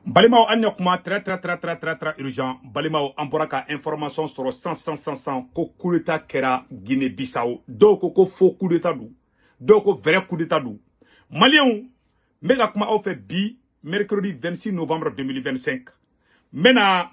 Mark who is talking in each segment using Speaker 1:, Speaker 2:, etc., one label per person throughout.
Speaker 1: Balimao Anyokuma, très urgent. Balimao Amboraka, information sur 100, ko coup d'état kera Guinée-Bissau. Donc, ko faux coup d'état dou. Donc, vrai coup d'état dou. Malien, mega kuma au fait bi, mercredi 26 novembre 2025. Mena,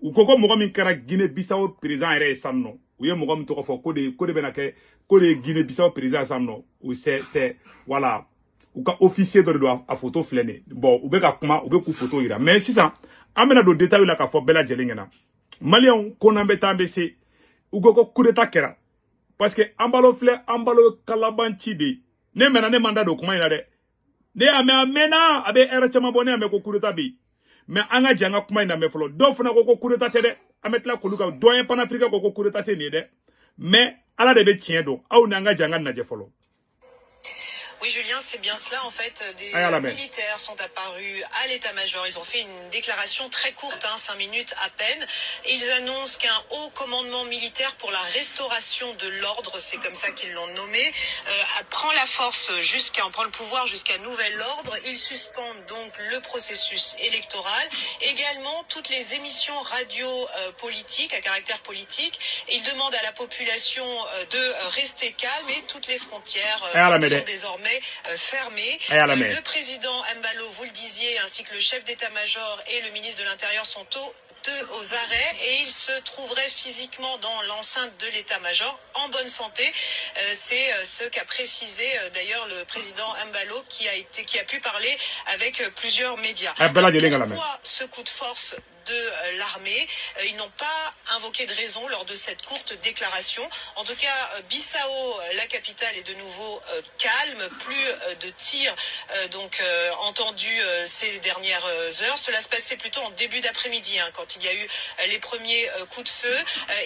Speaker 1: ou koko mogomin kera Guinée-Bissau président ere samno. Ou ye mogom toko fo, ko de benake, ko de Guinée-Bissau président samno. Ou c'est, voilà. Ou ka officier de doit a photo flâner. Bon, ou be ka kuma, ou be ku photo ira. Mais si ça, amena do détail la ka fo bela jelingena. Malien konambe tambese, ou koko coup d'état kera. Parce que ambalo flè, ambalo kalabanchi de. Ne mena ne manda do kuma ina de. Ne ame amena, abe era chama bone ame ko coup d'état bi. Mais anga janga kuma ina me flo. Do funa ko coup d'état te de. Ametla koluka doyen panafricain ko coup d'état te ni de. Mais ala de be tien do. Aou nanga janga na je flo.
Speaker 2: Oui, Julien, c'est bien cela. En fait, des militaires sont apparus à l'état-major. Ils ont fait une déclaration très courte, 5 minutes à peine. Et ils annoncent qu'un haut commandement militaire pour la restauration de l'ordre, c'est comme ça qu'ils l'ont nommé, prend la force prend le pouvoir jusqu'à nouvel ordre. Ils suspendent donc le processus électoral. Également, toutes les émissions radio politiques, à caractère politique. Et ils demandent à la population de rester calme et toutes les frontières sont désormais fermé. Le président Embalo, vous le disiez, ainsi que le chef d'état-major et le ministre de l'Intérieur sont aux arrêts et ils se trouveraient physiquement dans l'enceinte de l'état-major en bonne santé. C'est ce qu'a précisé d'ailleurs le président Embalo qui a pu parler avec plusieurs médias. Pourquoi ce coup de force de l'armée? Ils n'ont pas invoqué de raison lors de cette courte déclaration. En tout cas, Bissau, la capitale, est de nouveau calme, plus de tirs entendus ces dernières heures. Cela se passait plutôt en début d'après-midi, quand il y a eu les premiers coups de feu.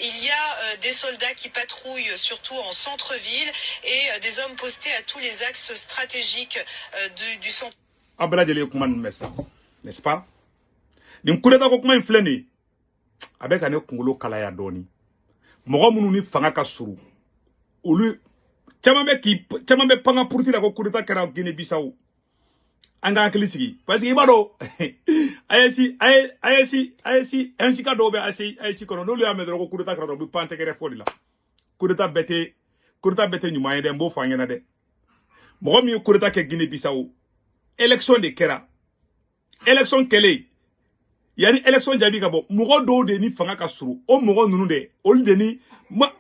Speaker 2: Il y a des soldats qui patrouillent surtout en centre-ville et des hommes postés à tous les axes stratégiques du centre.
Speaker 1: N'est-ce pas? Nin kudeta ko kuma inflé ni avec ane kungolo kalaya doni mogo munu ni fanga ka suru olu chamambe panga purti la ko kudeta kara Guinée-Bissau anga akili sigi parce que ibado ayesi ainsi ka do be ayesi kono no le amedro ko kudeta kara do bi pante kere foli la kudeta bete nyuma yede mbo fangena de mogo mi kudeta ke Guinée-Bissau élection de kera élection kele yani élection jabi ka bo mogo do de ni fanga ka suru o mogo nunu de ol de ni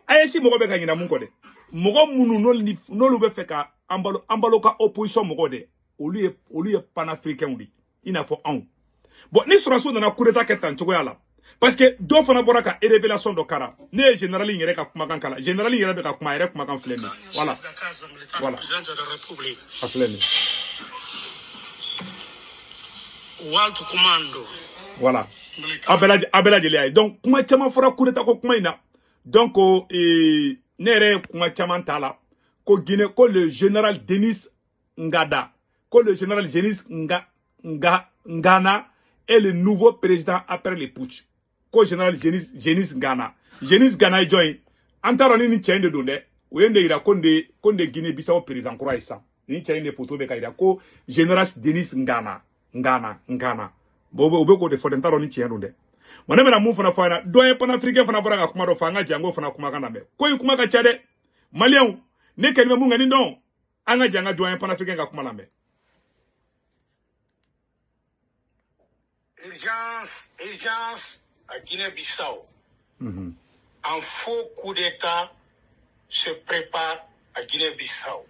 Speaker 1: ayesi mogo be ka nyina mun ko de mogo munu no lu be fe ka ambalo ka opposition mogo de olu ye panafricain di ina fo an bon ni suraso na coup d'état ke tan chogo yala parce que do fana bora ka révélation do kara ne général yere ka kuma kan kala général yere be ka kuma yere kuma kan fleni voilà président de la république afleni World Commando. Voilà. Abela Djelay. Donc, kuma chama fora coup d'état ko kuma ina. Donc, nere kuma chama tala. Ko Guinée, ko le général Denis Ngada. Ko le général Denis Ngana est le nouveau président après le putsch. Ko général Denis Ngana. Denis Ngana est joint. Antaroni ni tient de donner. Oyende ira konde Guinée-Bissau président croix ça. Ni tient des photos de kaida ko général Denis Ngana. Bobo ubeko de fodentaro ni tiendo de. Mwana mena mu fana fana doyen panafricain fana bora ka kuma do fanga jango fana kuma kana me. Ko yi kuma ka chade malien ne kenme mu ngani non. Anga janga doyen panafricain ka kuma la me.
Speaker 3: Urgence à Guinée-Bissau. Un faux coup d'état se prépare à Guinée-Bissau.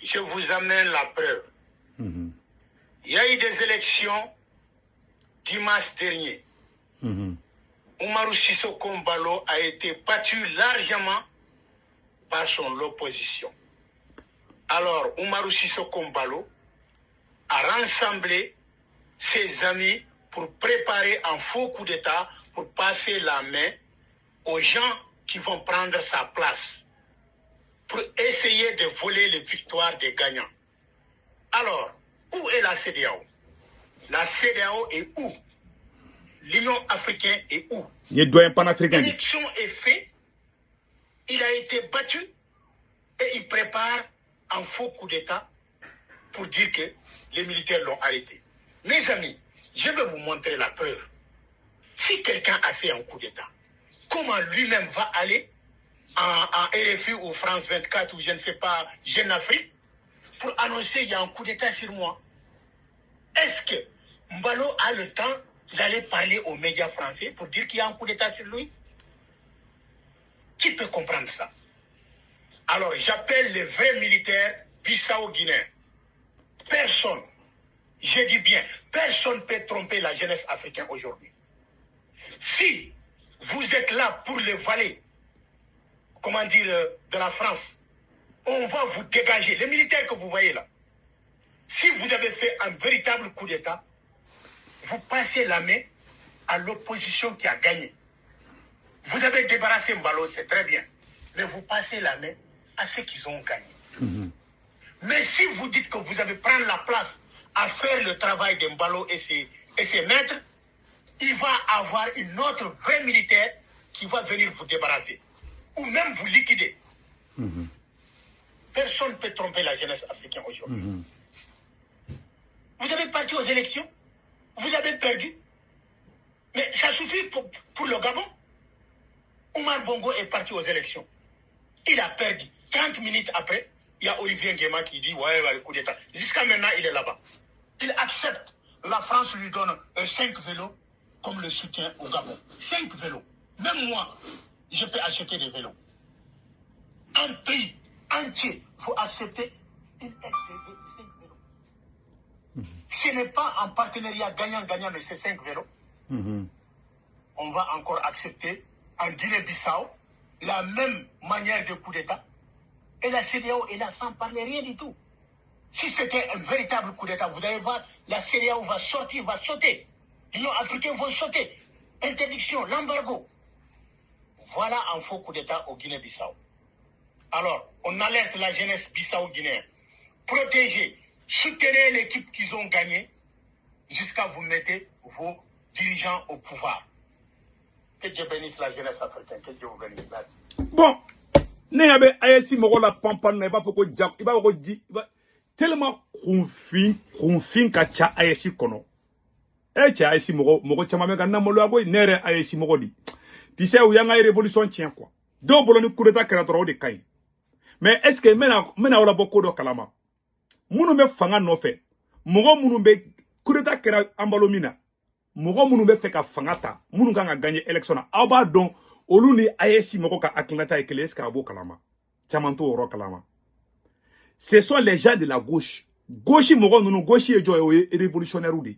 Speaker 3: Je vous amène la preuve. Il y a eu des élections dimanche dernier. Umaru Sissoko Embalo a été battu largement par son opposition. Alors, Umaru Sissoko Embalo a rassemblé ses amis pour préparer un faux coup d'État pour passer la main aux gens qui vont prendre sa place, pour essayer de voler les victoires des gagnants. Alors, où est la CEDEAO? La CEDEAO est où? L'Union africaine est où? L'élection est faite, il a été battu et il prépare un faux coup d'État pour dire que les militaires l'ont arrêté. Mes amis, je vais vous montrer la preuve. Si quelqu'un a fait un coup d'État, comment lui-même va aller en RFI ou France 24 ou je ne sais pas, Jeune Afrique, pour annoncer qu'il y a un coup d'État sur moi? Est-ce que Mbalo a le temps d'aller parler aux médias français pour dire qu'il y a un coup d'État sur lui? Qui peut comprendre ça? Alors j'appelle les vrais militaires bissau-guinéens. Personne, je dis bien, personne ne peut tromper la jeunesse africaine aujourd'hui. Si vous êtes là pour les valets, comment dire, de la France, on va vous dégager. Les militaires que vous voyez là, si vous avez fait un véritable coup d'État, vous passez la main à l'opposition qui a gagné. Vous avez débarrassé Mbalo, c'est très bien. Mais vous passez la main à ceux qui ont gagné. Mais si vous dites que vous allez prendre la place à faire le travail de Mbalo et ses maîtres, il va avoir une autre vraie militaire qui va venir vous débarrasser. Ou même vous liquider. Personne ne peut tromper la jeunesse africaine aujourd'hui. Vous avez parti aux élections, vous avez perdu. Mais ça suffit pour le Gabon. Omar Bongo est parti aux élections. Il a perdu. 30 minutes après, il y a Olivier Nguema qui dit ouais, le coup d'État. Jusqu'à maintenant, il est là-bas. Il accepte. La France lui donne 5 vélos comme le soutien au Gabon. 5 vélos. Même moi, je peux acheter des vélos. Un pays entier, il faut accepter une aide de 5 vélos. Ce n'est pas un partenariat gagnant-gagnant, mais c'est 5 vélos. On va encore accepter en Guinée-Bissau la même manière de coup d'État. Et la CEDEAO est là sans parler rien du tout. Si c'était un véritable coup d'État, vous allez voir, la CEDEAO va sortir, va sauter. L'Union africaine va sauter. Interdiction, l'embargo. Voilà un faux coup d'État au Guinée-Bissau. Alors, on alerte la jeunesse bissau-guinéenne. Protégez, soutenez l'équipe qu'ils ont gagnée jusqu'à vous mettre vos dirigeants au pouvoir. Que Dieu bénisse la jeunesse africaine. Que Dieu vous bénisse. Merci.
Speaker 1: Bon, ne yabe ayesi mogo la pampan na iba foko jak iba ko di tellement confin ka cha ayesi kono. Cha ayesi mogo chama me ganna molo ago nere ayesi mogo di. Tu sais où yanga révolution tient quoi. Do bolo ni coup d'état kera toro de kai. Mais est-ce que mena ola boko do kalama. Munu me fanga no fe. Mogo munu be coup d'état kera ambalo mina. Mogo munu be fe ka fangata. Munu nga gagner élection na. Aba don olu ni ayesi mogo ka aklata ekele eska abo kalama. Chamanto oro kalama. Ce sont les gens de la gauche. Gauche mogo nunu gauche e jo e révolutionnaire ou de.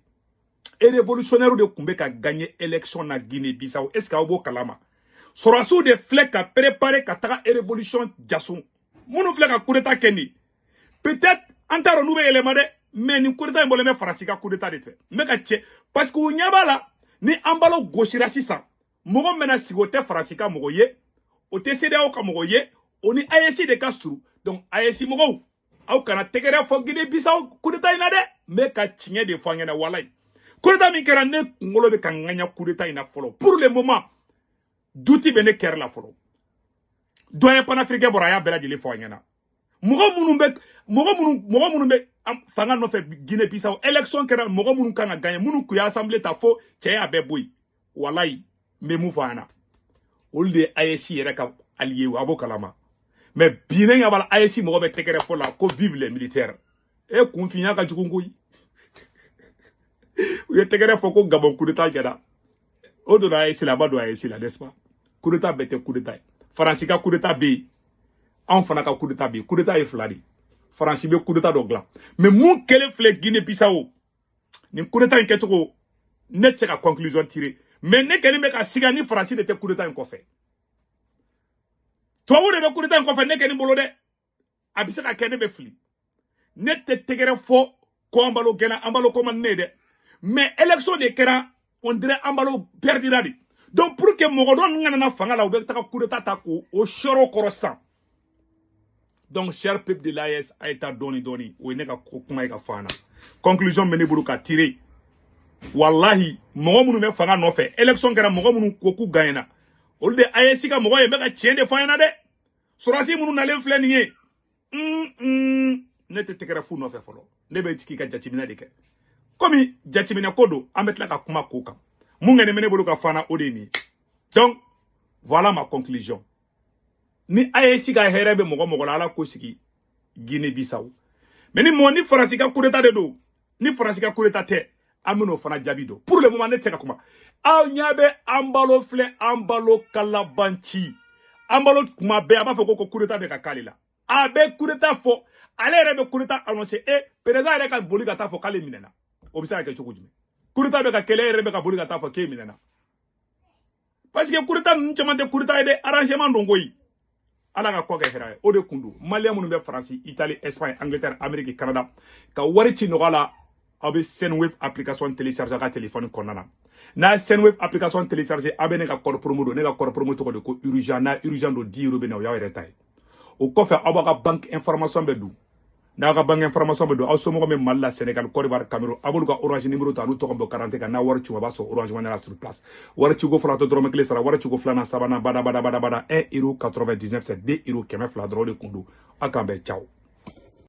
Speaker 1: Et révolutionnaire de kumbe ka gagner élection na Guinée-Bissau eska abo kalama. Sorasu de flek a préparé ka taka révolution jason. Munu flek a coup d'état kendi. Peut-être antaro noube élément de mais ni coup d'état mbole me farasika coup d'état de fait. Me ka tche parce que nyaba la ni ambalo gauche rasisa. Mogo mena sigote farasika mogo ye, o te CEDEAO ka mogo ye, oni ayesi de kastru. Donc ayesi mogo au kana tegere fo Guinée-Bissau coup d'état ina de me ka chinye de fo ngena walai. Coup d'état mi kera ne ngolo be ka nganya coup d'état ina folo. Pour le moment, douti bene ker la folo. Doyen panafricain boraya bela jeli fo ngena. Mogo munu be fanga no fe Guinée-Bissau élection kera mogo munu kanga gagner munu ku ya assemblée ta fo cheya be boy. Walai me moufana. Ol de AEC yere ka allié ou abo kalama. Mais bien yabala AEC mo be tekere fo la ko vive les militaires. E confinya ka jukungoyi. Ou ye tekere fo ko Gabon coup d'état gada. O do AEC la ba do AEC la n'est-ce pas? Coup d'état bete coup d'état. France ka coup d'état B. En fana ka coup d'état B. Coup d'état e fladi. France be coup d'état do glan. Mais mon kele fle Guinée-Bissau. Ni coup d'état enquête ko net c'est la conclusion tirée. Mais ne keni me ka siga ni Francis de te coup d'état en fait. Toi vous de coup d'état en fait ne keni bolo de abisa ka kene be fli. Ne te tegere fo ko ambalo gena ambalo ko man ne de. Mais élection de kera on dirait ambalo perdira di. Donc pour que mo don ngana na fanga la obek ta coup d'état ta ko o choro korosan. Donc cher peuple de l'AES a été doni o ne ka kuma ka fana. Conclusion mene bulu ka tirer. Wallahi mogo munu me fanga no fe élection kera mogo munu koku gagnena ol de AEC ka mogo ye me ka tiende fayna de sorasi munu na len fleniye ne te tekera fu no fe folo ne be tiki ka jatimina de ke Comme jatimina kodo ametla ka kuma koka. Mungene mene bolu ka fana odeni. Donc voilà ma conclusion. Ni ayesi ga herebe mogo mogo la ala ko sigi Guinée-Bissau. Mais ni mo ni France ka coup d'état de do. Ni France ka coup d'état te amino fana jabido. Pour le moment ne teka kuma. Aw nyabe ambalo fle ambalo kalabanchi. Ambalo kuma be aba foko coup d'état be ka kalila. Abe coup d'état fo ale rebe coup d'état annoncé et président reka boli ka ta fo kale minena. Obisa ke choko jime. Coup d'état be ka kele rebe ka boli ka ta fo ke minena. Parce que coup d'état n'chamante coup d'état ede arrangement dongoyi. Ala ka koke hera o de kundu Malien munu be France Italie Espagne Angleterre Amérique Canada ka wari ci nogala abe Sendwave application télécharger ka téléphone konana na Sendwave application télécharger abe ne ka code promo do ne ka code promo to ko de ko urgent na urgent do 10 € be na o ya were tay o ko fe abaka banque information be du na ka banque information be du aw somo ko me Mali Sénégal Côte d'Ivoire Cameroun abolu ka orange numéro ta lu to ko be 40 ka na wari ci ba so orange money sur place wari ci go fla to drome kle sara wari ci go fla na sabana bada 1,99 €, c'est 2 € kɛmɛ fila dɔrɔn de kun don. A k'an bɛn ciao.